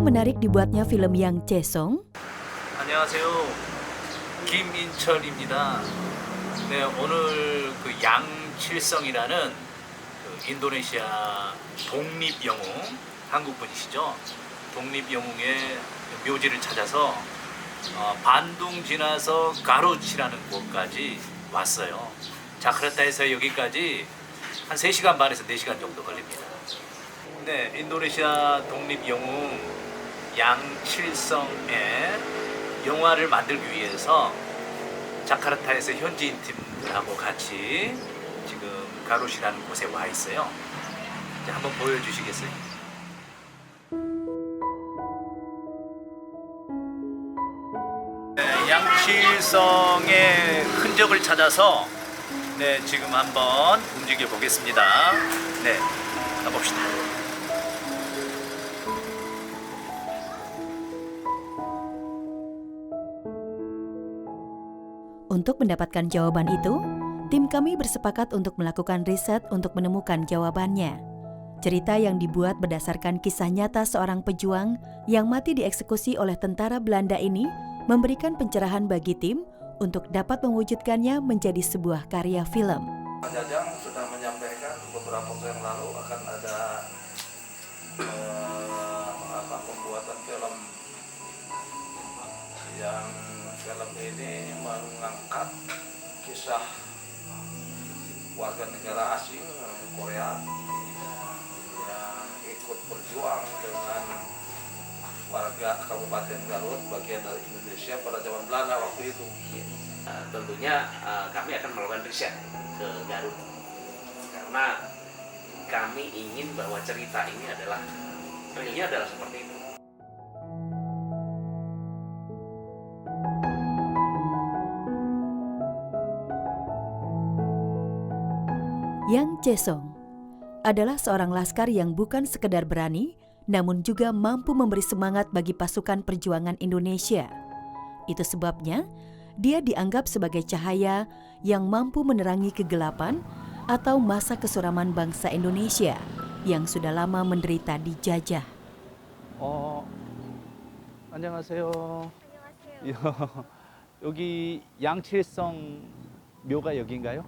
menarik dibuatnya film Yang Chaesong? 안녕하세요. 김인철입니다. 네, 오늘 그 양칠성이라는 그 인도네시아 독립영웅 한국 분이시죠. 독립영웅의 묘지를 찾아서 반둥 지나서 가로치라는 곳까지 왔어요. 자카르타에서 여기까지 한 3시간 반에서 4시간 정도 걸립니다. 네, 인도네시아 독립영웅 양칠성의 영화를 만들기 위해서 자카르타에서 현지인 팀들하고 같이 지금 가로시라는 곳에 와 있어요. 이제 한번 보여주시겠어요? 네, 양칠성의 흔적을 찾아서 네, 지금 한번 움직여 보겠습니다. 네, 가봅시다. Untuk mendapatkan jawaban itu, tim kami bersepakat untuk melakukan riset untuk menemukan jawabannya. Cerita yang dibuat berdasarkan kisah nyata seorang pejuang yang mati dieksekusi oleh tentara Belanda ini memberikan pencerahan bagi tim untuk dapat mewujudkannya menjadi sebuah karya film. Pak Jajang sudah menyampaikan beberapa waktu yang lalu akan ada pembuatan film yang film ini mengangkat kisah warga negara asing Korea yang ikut berjuang dengan warga Kabupaten Garut bagian dari Indonesia pada zaman Belanda waktu itu. Tentunya kami akan melakukan riset ke Garut karena kami ingin bahwa cerita ini adalah realnya adalah seperti itu. Yang Chaesong adalah seorang laskar yang bukan sekedar berani, namun juga mampu memberi semangat bagi pasukan perjuangan Indonesia. Itu sebabnya dia dianggap sebagai cahaya yang mampu menerangi kegelapan atau masa kesuraman bangsa Indonesia yang sudah lama menderita dijajah. 안녕하세요. 여기 양칠성 묘가 여기인가요?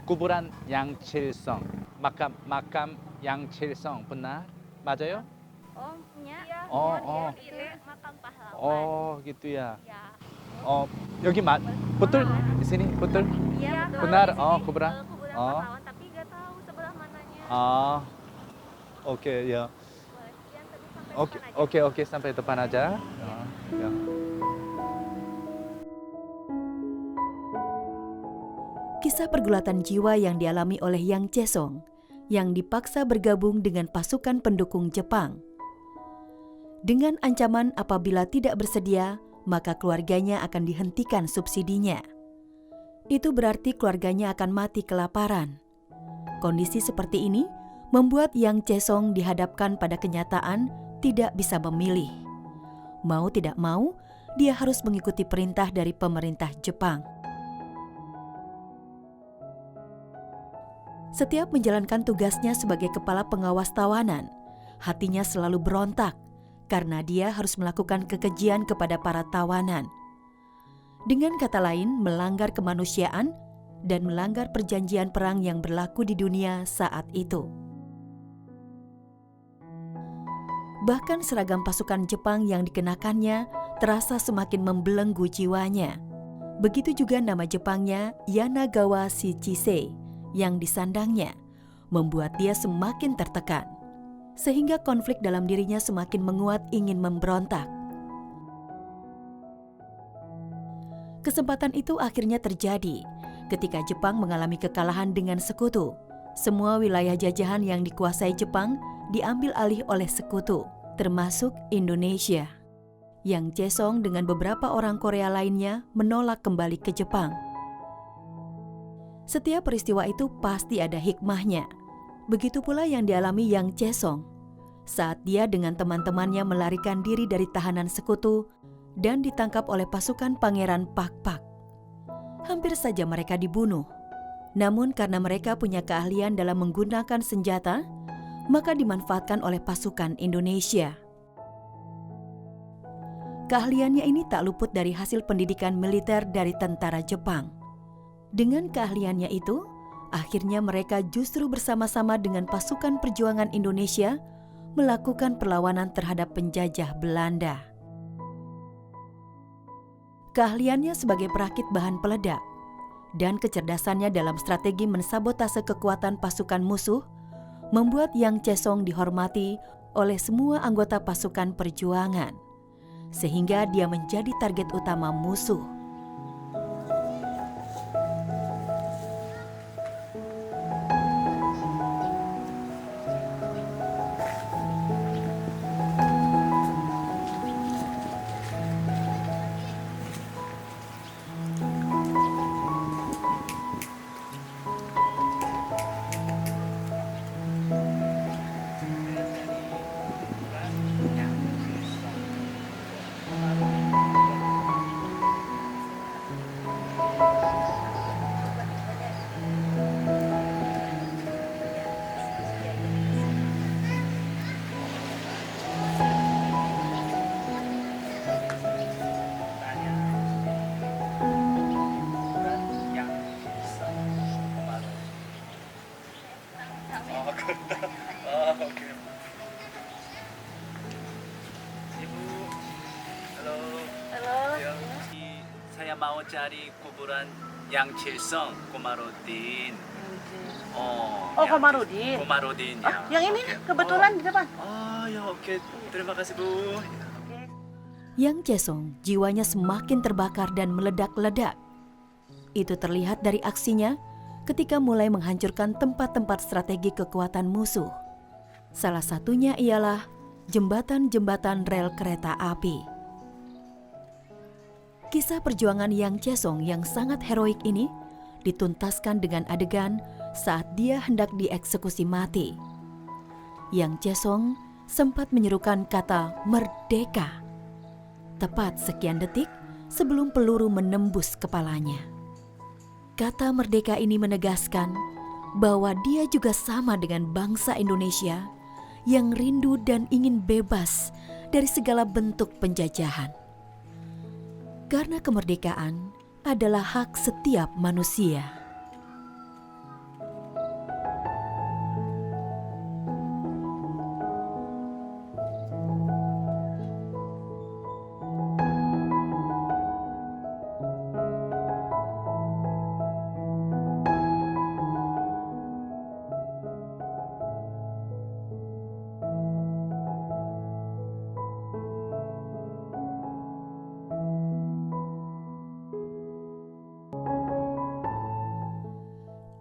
구부란 양칠성, makam 양칠성 benar? 맞아요? Iya. Ini makam pahlawan. Oh, gitu ya. Ya. 여기 betul di sini betul? Iya, Benar. di sini, Kuburan. kuburan pahlawan, tapi nggak tahu sebelah mananya. Oke ya. Boleh sekian, tapi sampai depan aja. Oke sampai depan aja. Ya. Kisah pergulatan jiwa yang dialami oleh Yang Chaesong yang dipaksa bergabung dengan pasukan pendukung Jepang. Dengan ancaman apabila tidak bersedia, maka keluarganya akan dihentikan subsidinya. Itu berarti keluarganya akan mati kelaparan. Kondisi seperti ini membuat Yang Chaesong dihadapkan pada kenyataan tidak bisa memilih. Mau tidak mau, dia harus mengikuti perintah dari pemerintah Jepang. Setiap menjalankan tugasnya sebagai kepala pengawas tawanan, hatinya selalu berontak karena dia harus melakukan kekejian kepada para tawanan. Dengan kata lain, melanggar kemanusiaan dan melanggar perjanjian perang yang berlaku di dunia saat itu. Bahkan seragam pasukan Jepang yang dikenakannya terasa semakin membelenggu jiwanya. Begitu juga nama Jepangnya Yanagawa Shichise yang disandangnya, membuat dia semakin tertekan. Sehingga konflik dalam dirinya semakin menguat ingin memberontak. Kesempatan itu akhirnya terjadi ketika Jepang mengalami kekalahan dengan sekutu. Semua wilayah jajahan yang dikuasai Jepang diambil alih oleh sekutu, termasuk Indonesia. Yang Chaesong dengan beberapa orang Korea lainnya menolak kembali ke Jepang. Setiap peristiwa itu pasti ada hikmahnya. Begitu pula yang dialami Yang Chaesong saat dia dengan teman-temannya melarikan diri dari tahanan sekutu dan ditangkap oleh pasukan Pangeran Pakpak. Hampir saja mereka dibunuh. Namun karena mereka punya keahlian dalam menggunakan senjata, maka dimanfaatkan oleh pasukan Indonesia. Keahliannya ini tak luput dari hasil pendidikan militer dari tentara Jepang. Dengan keahliannya itu, akhirnya mereka justru bersama-sama dengan pasukan perjuangan Indonesia melakukan perlawanan terhadap penjajah Belanda. Keahliannya sebagai perakit bahan peledak dan kecerdasannya dalam strategi mensabotase kekuatan pasukan musuh membuat Yang Chaesong dihormati oleh semua anggota pasukan perjuangan, sehingga dia menjadi target utama musuh. Oke. Ibu, halo. Halo. Saya mau cari kuburan Yang Chaesong, Komarudin. Oh, Yang Komarudin. Komarudin Oh, yang ini oke. kebetulan di depan. Oh, ya oke. Terima kasih, Bu. Yang Chaesong jiwanya semakin terbakar dan meledak-ledak. Itu terlihat dari aksinya ketika mulai menghancurkan tempat-tempat strategi kekuatan musuh. Salah satunya ialah jembatan-jembatan rel kereta api. Kisah perjuangan Yang Chaesong yang sangat heroik ini dituntaskan dengan adegan saat dia hendak dieksekusi mati. Yang Chaesong sempat menyerukan kata merdeka tepat sekian detik sebelum peluru menembus kepalanya. Kata merdeka ini menegaskan bahwa dia juga sama dengan bangsa Indonesia yang rindu dan ingin bebas dari segala bentuk penjajahan. Karena kemerdekaan adalah hak setiap manusia.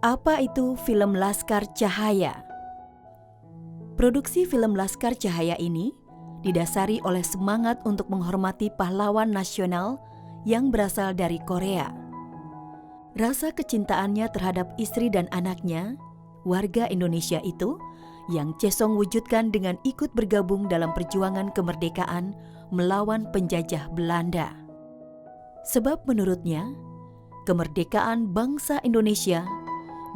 Apa itu film Laskar Cahaya? Produksi film Laskar Cahaya ini didasari oleh semangat untuk menghormati pahlawan nasional yang berasal dari Korea. Rasa kecintaannya terhadap istri dan anaknya, warga Indonesia itu, Yang Chaesong wujudkan dengan ikut bergabung dalam perjuangan kemerdekaan melawan penjajah Belanda. Sebab menurutnya, kemerdekaan bangsa Indonesia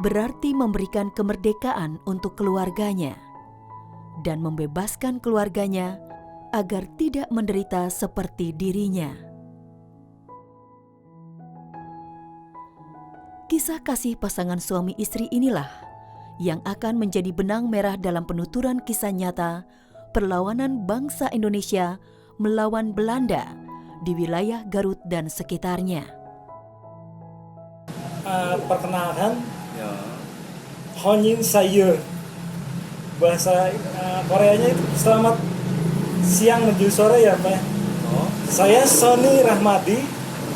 berarti memberikan kemerdekaan untuk keluarganya dan membebaskan keluarganya agar tidak menderita seperti dirinya. Kisah kasih pasangan suami istri inilah yang akan menjadi benang merah dalam penuturan kisah nyata perlawanan bangsa Indonesia melawan Belanda di wilayah Garut dan sekitarnya. Perkenalkan, Ya. Honjin Sayu. Bahasa Koreanya itu selamat siang menuju sore ya Pak. Oh. Saya Sony Rahmadi,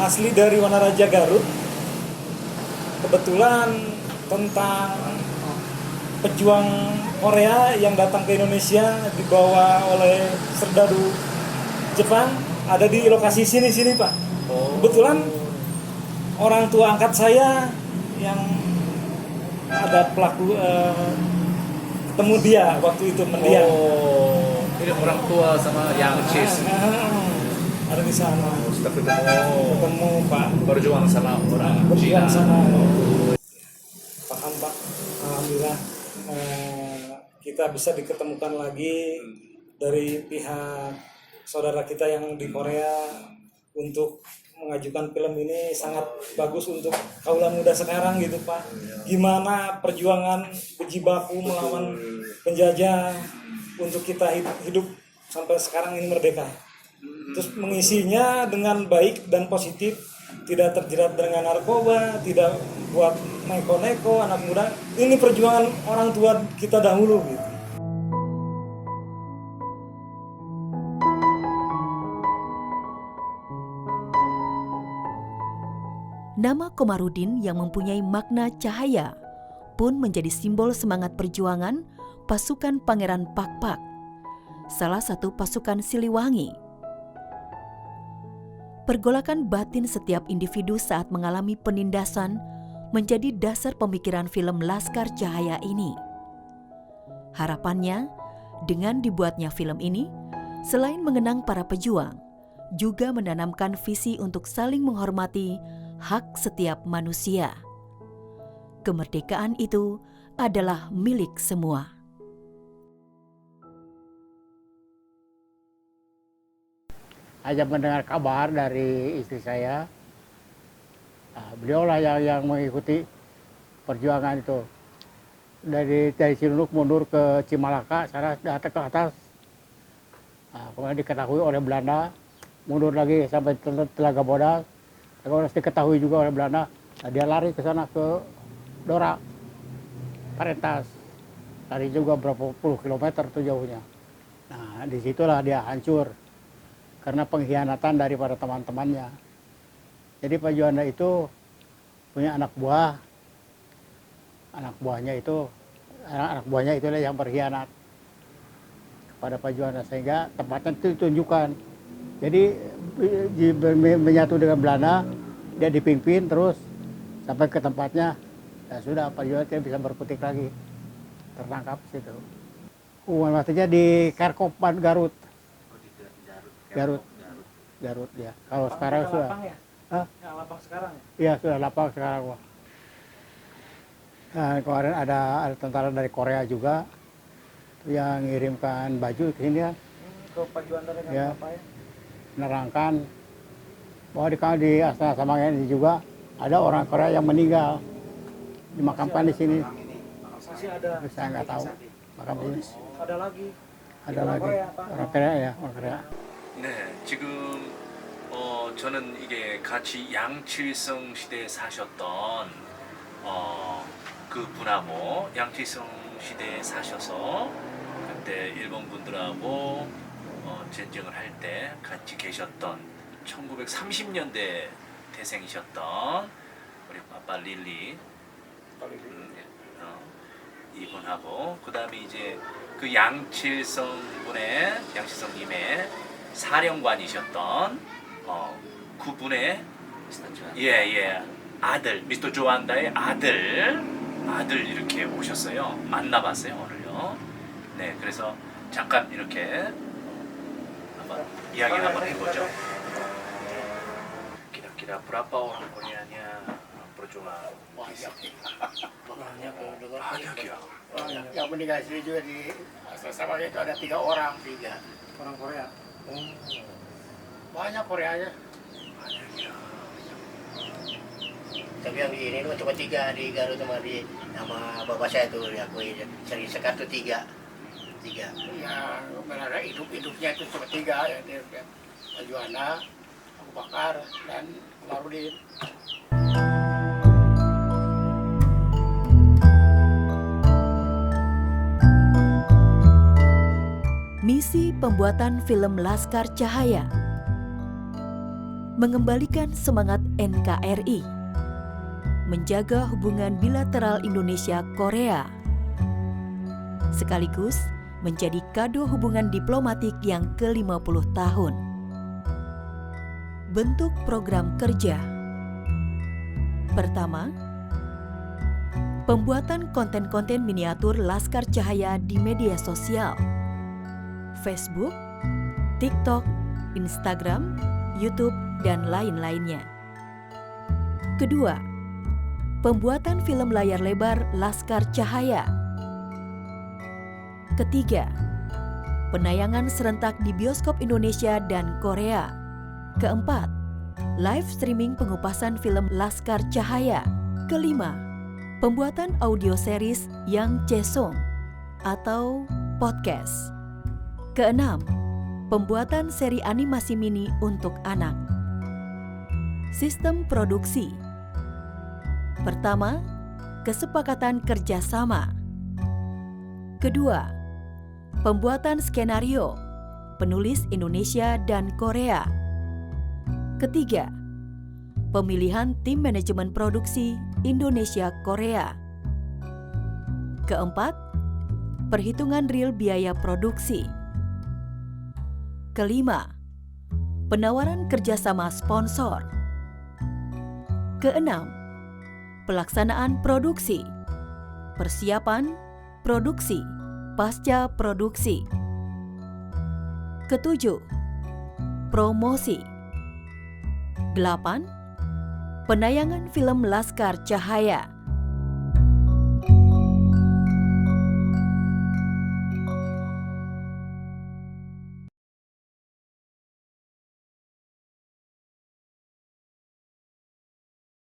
asli dari Wanaraja Garut. Kebetulan tentang pejuang Korea yang datang ke Indonesia dibawa oleh serdadu Jepang ada di lokasi sini Pak. Oh. Kebetulan orang tua angkat saya yang ada pelaku ketemu dia waktu itu mendiang. Oh. Ini orang tua sama Yang Chaesong. Ada di sana. Sudah Ketemu Pak. berjuang sama orang Berjuang Cina. sana. Paham Pak. Alhamdulillah kita bisa diketemukan lagi dari pihak saudara kita yang di Korea untuk mengajukan film ini sangat bagus untuk kaula muda sekarang gitu Pak. Gimana perjuangan berjibaku melawan penjajah untuk kita hidup sampai sekarang ini merdeka. Terus mengisinya dengan baik dan positif, tidak terjerat dengan narkoba, tidak buat neko-neko anak muda. Ini perjuangan orang tua kita dahulu gitu. Nama Komarudin yang mempunyai makna cahaya pun menjadi simbol semangat perjuangan pasukan Pangeran Pakpak, salah satu pasukan Siliwangi. Pergolakan batin setiap individu saat mengalami penindasan menjadi dasar pemikiran film Laskar Cahaya ini. Harapannya, dengan dibuatnya film ini, selain mengenang para pejuang, juga menanamkan visi untuk saling menghormati hak setiap manusia. Kemerdekaan itu adalah milik semua. Hanya mendengar kabar dari istri saya, beliaulah yang mengikuti perjuangan itu. Dari Cilunuk mundur ke Cimalaka, sana datang ke atas. Kemudian diketahui oleh Belanda, mundur lagi sampai Telaga Bodas. Telaga Bodas diketahui juga oleh Belanda. Dia lari ke sana ke Dora, Parentas. Lari juga berapa puluh kilometer tuh jauhnya. Nah, disitulah dia hancur karena pengkhianatan daripada teman-temannya. Jadi Pak Juanda itu punya anak buah. Anak buahnya itulah yang berkhianat kepada Pak Juanda, sehingga tempatnya itu ditunjukkan. Jadi menyatu dengan Belanda, dia dipimpin terus sampai ke tempatnya. Ya sudah, Pak Juanda tidak bisa berkutik lagi, tertangkap situ. Hukuman matinya di Karkopan, Garut. Garut ya. Kalau sekarang sudah. Lapang ya? Ya, lapang sekarang. Iya, sudah lapang sekarang, Pak. Nah, kemarin ada tentara dari Korea juga yang ngirimkan baju ke sini ya. Ke Pak Juanda dengan Ya. apa ya? Menerangkan bahwa di Astana Samangen ini juga ada orang Korea yang meninggal, dimakamkan di sini. Masih ada. Saya nggak tahu. Makam ini Ada lagi. ada Orang lagi. Korea, Pak. Orang Korea ya, orang Korea. 네, 지금 저는 이게 같이 양칠성 시대에 사셨던 그 분하고 양칠성 시대에 사셔서 그때 일본 분들하고 전쟁을 할 때 같이 계셨던 1930년대 태생이셨던 우리 아빠 릴리 이분하고 그 다음에 이제 그 양칠성 님의 사령관이셨던 그분의 예 아들 미스터 조안다의 아들 이렇게 오셨어요. 만나봤어요 오늘요. 네, 그래서 잠깐 이렇게 한번 이야기를 한번 해보죠. Kira-kira berapa orang Koreanya berjuang? Banyak ya. Yang meninggal sini juga di Astana Samangen itu ada 3 orang. Orang Korea. Banyak Koreanya. Tapi yang di ini cuma 3 di Garut sama bapak saya tuh diakui sering sekar tuh 3. Ya, benar hidupnya itu cuma 3 ya, Pak Juanda, Abu Bakar, dan Komarudin. Misi pembuatan film Laskar Cahaya mengembalikan semangat NKRI, menjaga hubungan bilateral Indonesia-Korea, sekaligus menjadi kado hubungan diplomatik yang ke-50 tahun. Bentuk program kerja. Pertama, pembuatan konten-konten miniatur Laskar Cahaya di media sosial, Facebook, TikTok, Instagram, YouTube, dan lain-lainnya. Kedua, pembuatan film layar lebar Laskar Cahaya. Ketiga, penayangan serentak di bioskop Indonesia dan Korea. Keempat, live streaming pengupasan film Laskar Cahaya. Kelima, pembuatan audio series Yang Cesong atau podcast. Keenam, pembuatan seri animasi mini untuk anak. Sistem produksi. Pertama, kesepakatan kerjasama. Kedua, pembuatan skenario, penulis Indonesia dan Korea. Ketiga, pemilihan tim manajemen produksi Indonesia-Korea. Keempat, perhitungan real biaya produksi. Kelima, penawaran kerjasama sponsor. Keenam, pelaksanaan produksi, persiapan, produksi, pasca produksi. Ketujuh, promosi. 8. Penayangan film Laskar Cahaya.